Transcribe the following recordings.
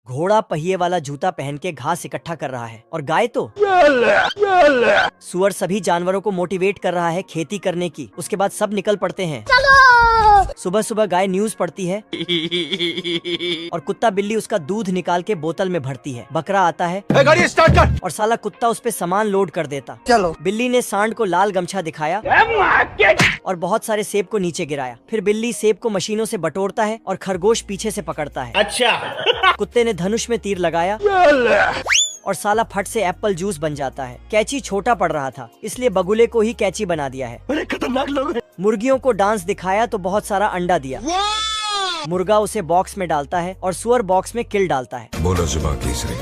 घोड़ा पहिए वाला जूता पहन के घास इकट्ठा कर रहा है और गाय तो सुअर सभी जानवरों को मोटिवेट कर रहा है खेती करने की। उसके बाद सब निकल पड़ते हैं। सुबह सुबह गाय न्यूज पढ़ती है और कुत्ता बिल्ली उसका दूध निकाल के बोतल में भरती है। बकरा आता है गाड़ी स्टार्ट कर और साला कुत्ता उस पे सामान लोड कर देता। चलो। बिल्ली ने सांड को लाल गमछा दिखाया और बहुत सारे सेब को नीचे गिराया। फिर बिल्ली सेब को मशीनों से बटोरता है और खरगोश पीछे से पकड़ता है। अच्छा। कुत्ते ने धनुष में तीर लगाया और साला फट से एप्पल जूस बन जाता है। कैची छोटा पड़ रहा था इसलिए बगुले को ही कैची बना दिया है। बड़े खतरनाक लोग हैं। मुर्गियों को डांस दिखाया तो बहुत सारा अंडा दिया। मुर्गा उसे बॉक्स में डालता है और सुअर बॉक्स में किल डालता है। बोलो जुबान तीसरी।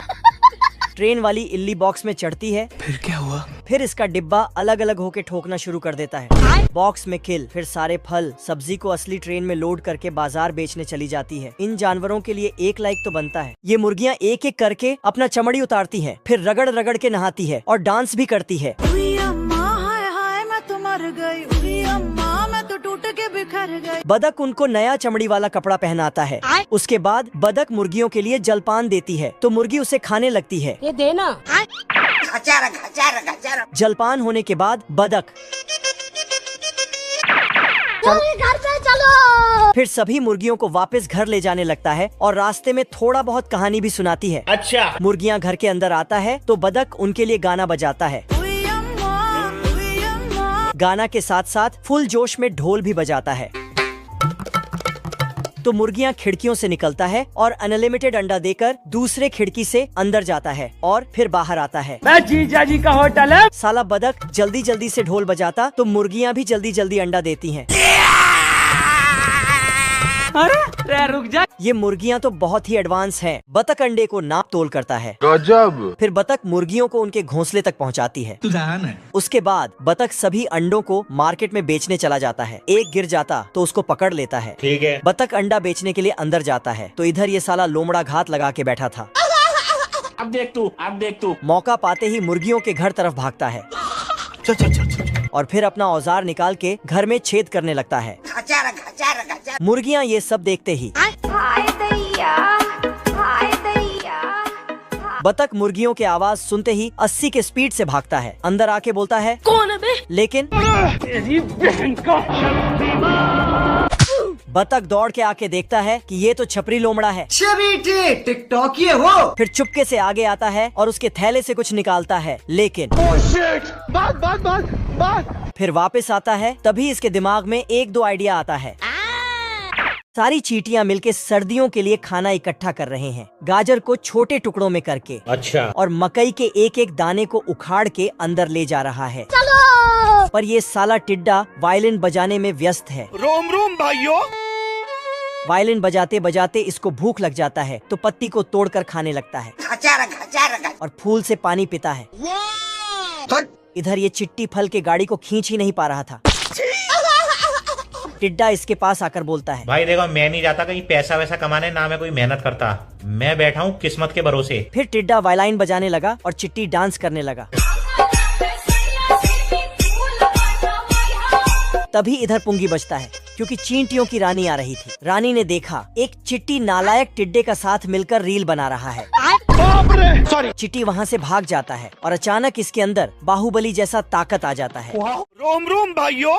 ट्रेन वाली इल्ली बॉक्स में चढ़ती है। फिर क्या हुआ? फिर इसका डिब्बा अलग अलग होके ठोकना शुरू कर देता है। बॉक्स में किल। फिर सारे फल सब्जी को असली ट्रेन में लोड करके बाजार बेचने चली जाती है। इन जानवरों के लिए 1 लाइक तो बनता है। ये मुर्गियाँ एक एक करके अपना चमड़ी उतारती हैं, फिर रगड़ रगड़ के नहाती है और डांस भी करती है। बदक उनको नया चमड़ी वाला कपड़ा पहनाता है। उसके बाद बदक मुर्गियों के लिए जलपान देती है तो मुर्गी उसे खाने लगती है। ये देना। जलपान होने के बाद बदक घर पे चलो। फिर सभी मुर्गियों को वापस घर ले जाने लगता है और रास्ते में थोड़ा बहुत कहानी भी सुनाती है। अच्छा। मुर्गियाँ घर के अंदर आता है तो बदक उनके लिए गाना बजाता है। गाना के साथ साथ फुल जोश में ढोल भी बजाता है। तो मुर्गियाँ खिड़कियों से निकलता है और अनलिमिटेड अंडा देकर दूसरे खिड़की से अंदर जाता है और फिर बाहर आता है। मैं जीजा जी का होटल है। साला बदक जल्दी जल्दी से ढोल बजाता तो मुर्गियाँ भी जल्दी जल्दी अंडा देती हैं। अरे रुक जा। ये मुर्गियाँ तो बहुत ही एडवांस हैं। बतख अंडे को नाप तोल करता है। गजब। फिर बतख मुर्गियों को उनके घोंसले तक पहुँचाती है। है। उसके बाद बतख सभी अंडों को मार्केट में बेचने चला जाता है। एक गिर जाता तो उसको पकड़ लेता है। ठीक है। बतख अंडा बेचने के लिए अंदर जाता है तो इधर ये साला लोमड़ा घात लगा के बैठा था। अब देख तू। मौका पाते ही मुर्गियों के घर तरफ भागता है और फिर अपना औजार निकाल के घर में छेद करने लगता है। मुर्गियाँ ये सब देखते ही बतख मुर्गियों के आवाज सुनते ही 80 के स्पीड से भागता है। अंदर आके बोलता है कौन है बे? लेकिन तेरी बहन का। बतख दौड़ के आके देखता है कि ये तो छपरी लोमड़ा है। टिकटॉक ये हो। फिर चुपके से आगे आता है और उसके थैले से कुछ निकालता है लेकिन फिर वापस आता है। तभी इसके दिमाग में 1-2 आइडिया आता है। सारी चींटियां मिलके सर्दियों के लिए खाना इकट्ठा कर रहे हैं। गाजर को छोटे टुकड़ों में करके। अच्छा। और मकई के एक एक दाने को उखाड़ के अंदर ले जा रहा है। चलो। पर ये साला टिड्डा वायलिन बजाने में व्यस्त है। रोम रोम भाइयों। वायलिन बजाते बजाते इसको भूख लग जाता है तो पत्ती को तोड़कर खाने लगता है और फूल से पानी पीता है। इधर ये चिट्टी फल के गाड़ी को खींच ही नहीं पा रहा था। टिड्डा इसके पास आकर बोलता है, भाई देखो मैं नहीं जाता कहीं पैसा वैसा कमाने, ना मैं कोई मेहनत करता, मैं बैठा हूँ किस्मत के भरोसे। फिर टिड्डा वायलाइन बजाने लगा और चिट्टी डांस करने लगा। तभी इधर पुंगी बजता है क्योंकि चींटियों की रानी आ रही थी। रानी ने देखा एक चिट्टी नालायक टिड्डे का साथ मिलकर रील बना रहा है। सॉरी। चिट्टी वहाँ से भाग जाता है और अचानक इसके अंदर बाहुबली जैसा ताकत आ जाता है। रोम रोम भाइयों।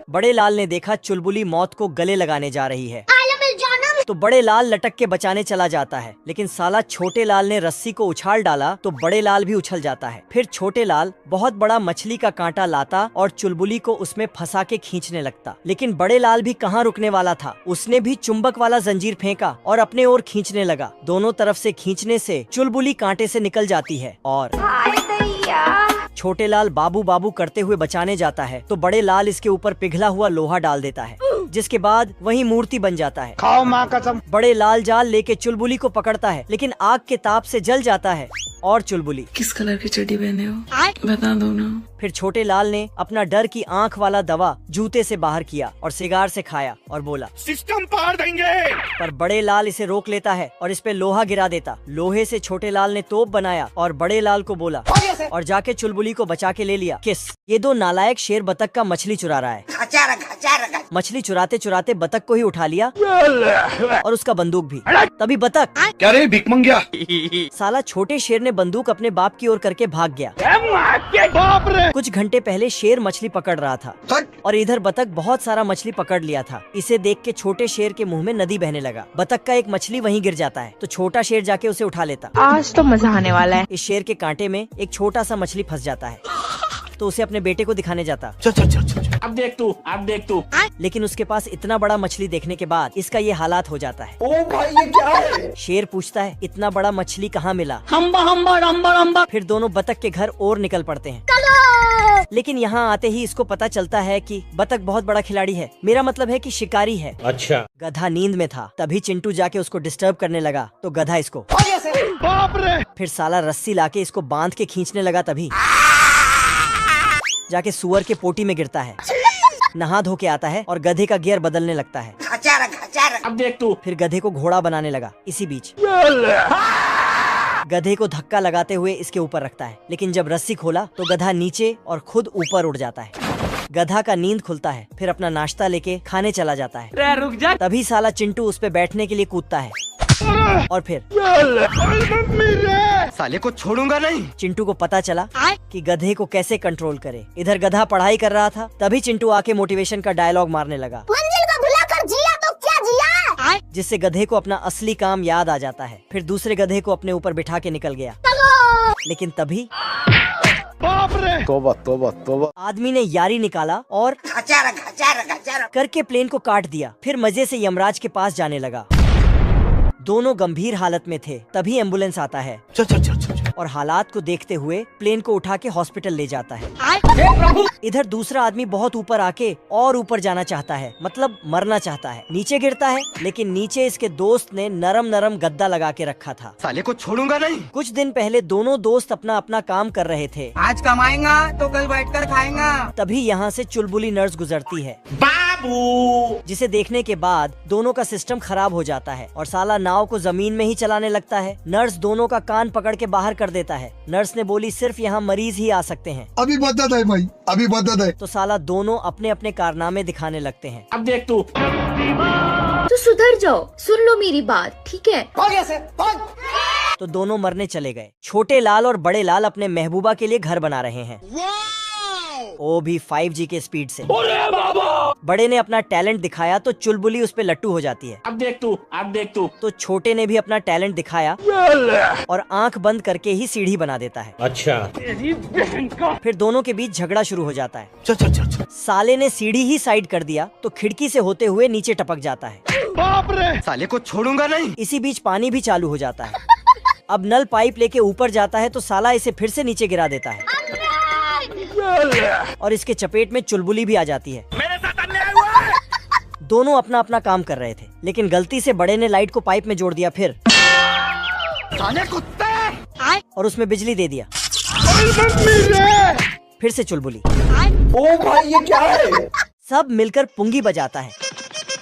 बड़े लाल ने देखा चुलबुली मौत को गले लगाने जा रही है तो बड़े लाल लटक के बचाने चला जाता है, लेकिन साला छोटे लाल ने रस्सी को उछाल डाला तो बड़े लाल भी उछल जाता है। फिर छोटे लाल बहुत बड़ा मछली का कांटा लाता और चुलबुली को उसमें फंसा के खींचने लगता, लेकिन बड़े लाल भी कहाँ रुकने वाला था। उसने भी चुंबक वाला जंजीर फेंका और अपने ओर खींचने लगा। दोनों तरफ से खींचने से चुलबुली कांटे से निकल जाती है और छोटे लाल बाबू बाबू करते हुए बचाने जाता है तो बड़े लाल इसके ऊपर पिघला हुआ लोहा डाल देता है, जिसके बाद वही मूर्ति बन जाता है। खाओ माँ कसम। बड़े लाल जाल लेके चुलबुली को पकड़ता है, लेकिन आग के ताप से जल जाता है और चुलबुली किस कलर की चड्डी पहने हो बता दो ना। फिर छोटे लाल ने अपना डर की आंख वाला दवा जूते से बाहर किया और सिगार से खाया और बोला सिस्टम पार देंगे। पर बड़े लाल इसे रोक लेता है और इस पे लोहा गिरा देता। लोहे से छोटे लाल ने तोप बनाया और बड़े लाल को बोला और जाके चुलबुली को बचा के ले लिया। किस ये दो नालायक शेर बतख का मछली चुरा रहा है। मछली चुरा चुराते चुराते बतख को ही उठा लिया और उसका बंदूक भी। तभी बतख, क्या रे भिख मंगिया? साला छोटे शेर ने बंदूक अपने बाप की ओर करके भाग गया। बाप रे! कुछ घंटे पहले शेर मछली पकड़ रहा था और इधर बतख बहुत सारा मछली पकड़ लिया था। इसे देख के छोटे शेर के मुंह में नदी बहने लगा। बतख का एक मछली वहीं गिर जाता है तो छोटा शेर जाके उसे उठा लेता। आज तो मजा आने वाला है। इस शेर के कांटे में एक छोटा सा मछली फंस जाता है तो उसे अपने बेटे को दिखाने जाता। अब देख तू। लेकिन उसके पास इतना बड़ा मछली देखने के बाद इसका ये हालात हो जाता है। ओ भाई ये क्या है? शेर पूछता है इतना बड़ा मछली कहाँ मिला? हम्बा फिर दोनों बतख के घर और निकल पड़ते हैं। लेकिन यहाँ आते ही इसको पता चलता है कि बतख बहुत बड़ा खिलाड़ी है, मेरा मतलब है कि शिकारी है। अच्छा। गधा नींद में था, तभी चिंटू जाके उसको डिस्टर्ब करने लगा तो गधा इसको बाप रे! फिर साला रस्सी लाके इसको बांध के खींचने लगा, तभी जाके सुअर के पोटी में गिरता है। नहा धो के आता है और गधे का गियर बदलने लगता है। अब देख तू। फिर गधे को घोड़ा बनाने लगा। इसी बीच गधे को धक्का लगाते हुए इसके ऊपर रखता है, लेकिन जब रस्सी खोला तो गधा नीचे और खुद ऊपर उड़ जाता है। गधा का नींद खुलता है, फिर अपना नाश्ता लेके खाने चला जाता है। रुक जा। तभी साला चिंटू उस पे बैठने के लिए कूदता है और फिर साले को छोड़ूंगा नहीं। चिंटू को पता चला कि गधे को कैसे कंट्रोल करे। इधर गधा पढ़ाई कर रहा था, तभी चिंटू आके मोटिवेशन का डायलॉग मारने लगा, मंजिल को भुलाकर जिया तो क्या जिया। जिससे गधे को अपना असली काम याद आ जाता है। फिर दूसरे गधे को अपने ऊपर बिठा के निकल गया। लेकिन तभी बाप रे! तोबा। आदमी ने यारी निकाला और करके प्लेन को काट दिया। फिर मजे से यमराज के पास जाने लगा। दोनों गंभीर हालत में थे, तभी एम्बुलेंस आता है और हालात को देखते हुए प्लेन को उठा के हॉस्पिटल ले जाता है। इधर दूसरा आदमी बहुत ऊपर आके और ऊपर जाना चाहता है, मतलब मरना चाहता है। नीचे गिरता है, लेकिन नीचे इसके दोस्त ने नरम नरम गद्दा लगा के रखा था। साले को छोड़ूंगा नहीं। कुछ दिन पहले दोनों दोस्त अपना अपना काम कर रहे थे। आज कमाएगा तो कल बैठकर खाएगा। तभी यहाँ से चुलबुली नर्स गुजरती है, बाबू! जिसे देखने के बाद दोनों का सिस्टम खराब हो जाता है और साला नाव को जमीन में ही चलाने लगता है। नर्स दोनों का कान पकड़ के बाहर कर देता है। नर्स ने बोली सिर्फ यहाँ मरीज ही आ सकते हैं। अभी बदत है भाई, अभी बदत है। तो साला दोनों अपने अपने कारनामे दिखाने लगते हैं। अब देख तू। तो सुधर जाओ, सुन लो मेरी बात, ठीक है? तो दोनों मरने चले गए। छोटे लाल और बड़े लाल अपने महबूबा के लिए घर बना रहे हैं, वो भी 5G के स्पीड से। बड़े ने अपना टैलेंट दिखाया तो चुलबुली उस पे लट्टू हो जाती है। अब देख तू। तो छोटे ने भी अपना टैलेंट दिखाया और आंख बंद करके ही सीढ़ी बना देता है। अच्छा। फिर दोनों के बीच झगड़ा शुरू हो जाता है। साले ने सीढ़ी ही साइड कर दिया तो खिड़की से होते हुए नीचे टपक जाता है। बाप रे! साले को छोड़ूंगा नहीं। इसी बीच पानी भी चालू हो जाता है। अब नल पाइप लेके ऊपर जाता है तो साला इसे फिर से नीचे गिरा देता है और इसके चपेट में चुलबुली भी आ जाती है। मेरे साथ अन्याय हुआ है। दोनों अपना अपना काम कर रहे थे, लेकिन गलती से बड़े ने लाइट को पाइप में जोड़ दिया, फिर साले कुत्ते। और उसमें बिजली दे दिया। फिर से चुलबुली। ओ भाई ये क्या है? सब मिलकर पुंगी बजाता है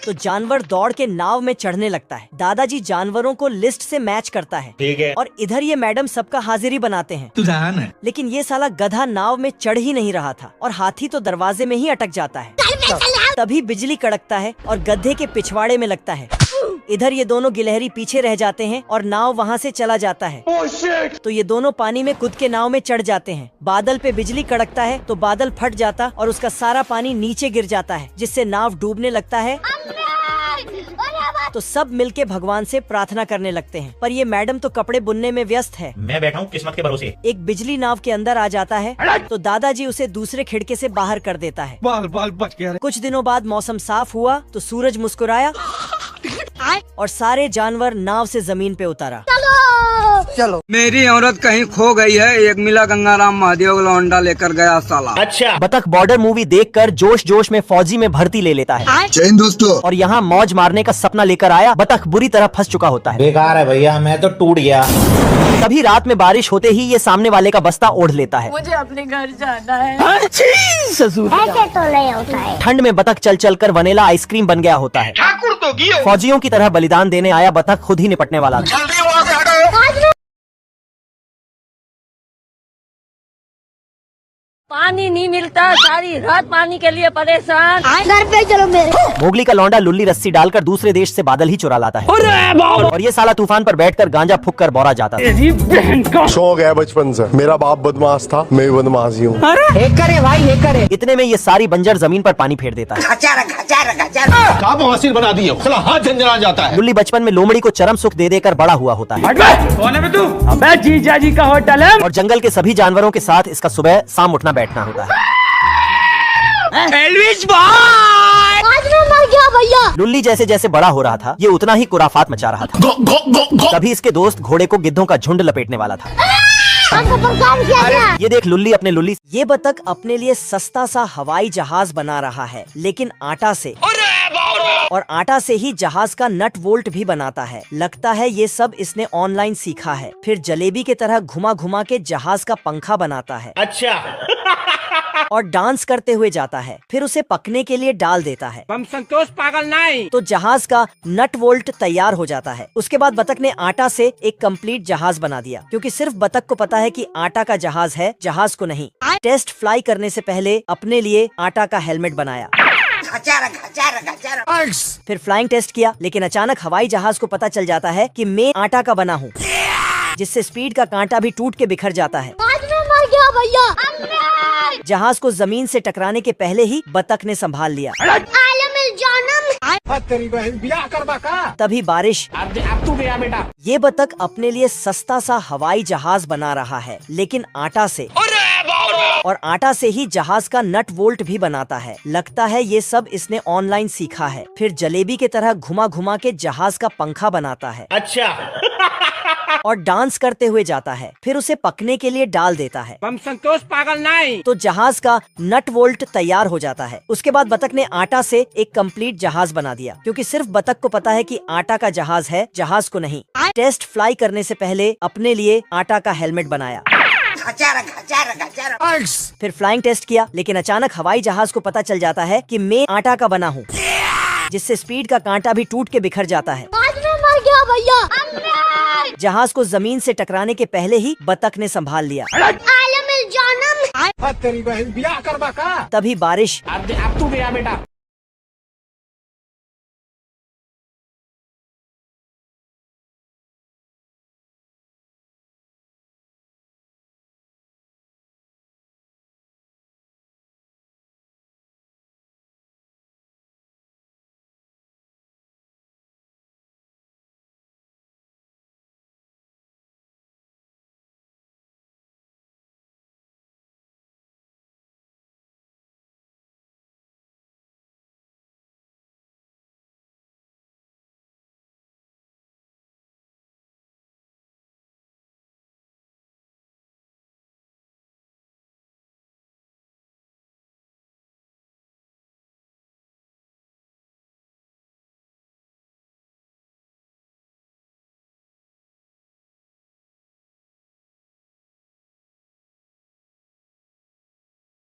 तो जानवर दौड़ के नाव में चढ़ने लगता है। दादाजी जानवरों को लिस्ट से मैच करता है ठीक है। और इधर ये मैडम सबका हाजिरी बनाते हैं। तू जान है। लेकिन ये साला गधा नाव में चढ़ ही नहीं रहा था और हाथी तो दरवाजे में ही अटक जाता है। तभी बिजली कड़कता है और गधे के पिछवाड़े में लगता है। इधर ये दोनों गिलहरी पीछे रह जाते हैं और नाव वहाँ से चला जाता है। तो ये दोनों पानी में कूद के नाव में चढ़ जाते हैं। बादल पे बिजली कड़कता है तो बादल फट जाता और उसका सारा पानी नीचे गिर जाता है, जिससे नाव डूबने लगता है। तो सब मिलके भगवान से प्रार्थना करने लगते हैं, पर ये मैडम तो कपड़े बुनने में व्यस्त है। मैं बैठा हूँ किस्मत के भरोसे। एक बिजली नाव के अंदर आ जाता है तो दादाजी उसे दूसरे खिड़के से बाहर कर देता है। बाल बच गया। कुछ दिनों बाद मौसम साफ हुआ तो सूरज मुस्कुराया और सारे जानवर नाव से जमीन पे उतारा। चलो। मेरी औरत कहीं खो गई है, एक मिला गंगाराम महादेव लौंडा लेकर गया साला। अच्छा। बतख बॉर्डर मूवी देखकर जोश जोश में फौजी में भर्ती ले लेता है। जय हिंद दोस्तों। और यहाँ मौज मारने का सपना लेकर आया बतख बुरी तरह फंस चुका होता है। बेकार है भैया, मैं तो टूट गया। तभी रात में बारिश होते ही ये सामने वाले का बस्ता ओढ़ लेता है। मुझे अपने घर जाना है। ऐसे तो नहीं होता है। ठंड में बतख चल चल कर वनीला आइसक्रीम बन गया होता है। ठाकुर तो गियो। फौजियों की तरह बलिदान देने आया बतख खुद ही निपटने वाला था। जल्दी वहाँ से हटो। पानी नहीं मिलता, सारी रात पानी के लिए परेशान। घर पे चलो मेरे। मोगली का लौंडा लुल्ली रस्सी डालकर दूसरे देश से बादल ही चुरा लाता है और ये साला तूफान पर बैठकर गांजा फूंक कर बोरा जाता था। शौक है बचपन से, मेरा बाप बदमाश था, मैं भी बदमाश ही हूँ। इतने में ये सारी बंजर जमीन पर पानी फेर देता है। बना दिए, हाथ झंझना जाता है। लुल्ली बचपन में लोमड़ी को चरम सुख दे देकर बड़ा हुआ होता है कौन है बे तू? अबे जीजा जी का होटल है और जंगल के सभी जानवरों के साथ इसका सुबह शाम उठना बैठना होता है। आज मैं मर गया भैया। लुल्ली जैसे जैसे बड़ा हो रहा था ये उतना ही कुराफात मचा रहा था। तभी इसके दोस्त घोड़े को गिद्धों का झुंड लपेटने वाला था। हमको परेशान किया गया। ये देख लुल्ली अपने लुल्ली। ये बतख अपने लिए सस्ता सा हवाई जहाज बना रहा है, लेकिन आटा से, और आटा से ही जहाज का नट वोल्ट भी बनाता है। लगता है ये सब इसने ऑनलाइन सीखा है। फिर जलेबी की तरह घुमा घुमा के जहाज का पंखा बनाता है। अच्छा और डांस करते हुए जाता है। फिर उसे पकने के लिए डाल देता है। हम संतोष पागल नहीं। तो जहाज का नट वोल्ट तैयार हो जाता है। उसके बाद बतख ने आटा से एक कंप्लीट जहाज बना दिया, क्योंकि सिर्फ बतख को पता है कि आटा का जहाज है, जहाज को नहीं। टेस्ट फ्लाई करने से पहले अपने लिए आटा का हेलमेट बनाया। फिर फ्लाइंग टेस्ट किया, लेकिन अचानक हवाई जहाज को पता चल जाता है कि मैं आटा का बना हूँ, जिससे स्पीड का कांटा भी टूट के बिखर जाता है। आज मैं मर गया भैया। जहाज को जमीन से टकराने के पहले ही बतख ने संभाल लिया। तेरी बहन ब्याह करवा का। तभी बारिश। अब तू गया बेटा। ये बतख अपने लिए सस्ता सा हवाई जहाज बना रहा है, लेकिन आटा से, और आटा से ही जहाज का नट वोल्ट भी बनाता है। लगता है ये सब इसने ऑनलाइन सीखा है। फिर जलेबी की तरह घुमा घुमा के जहाज का पंखा बनाता है। अच्छा और डांस करते हुए जाता है। फिर उसे पकने के लिए डाल देता है। हम संतोष पागल नहीं। तो जहाज का नट वोल्ट तैयार हो जाता है। उसके बाद बतख ने आटा से एक कंप्लीट जहाज बना दिया, क्योंकि सिर्फ बतख को पता है कि आटा का जहाज है, जहाज को नहीं। टेस्ट फ्लाई करने से पहले अपने लिए आटा का हेलमेट बनाया। फिर फ्लाइंग टेस्ट किया, लेकिन अचानक हवाई जहाज को पता चल जाता है कि मैं आटा का बना हूँ, जिससे स्पीड का कांटा भी टूट के बिखर जाता है। आज मैं मर गया भैया। जहाज को जमीन से टकराने के पहले ही बतख ने संभाल लिया। तेरी बहन ब्याह करवा का। तभी बारिश। अब तू गया बेटा।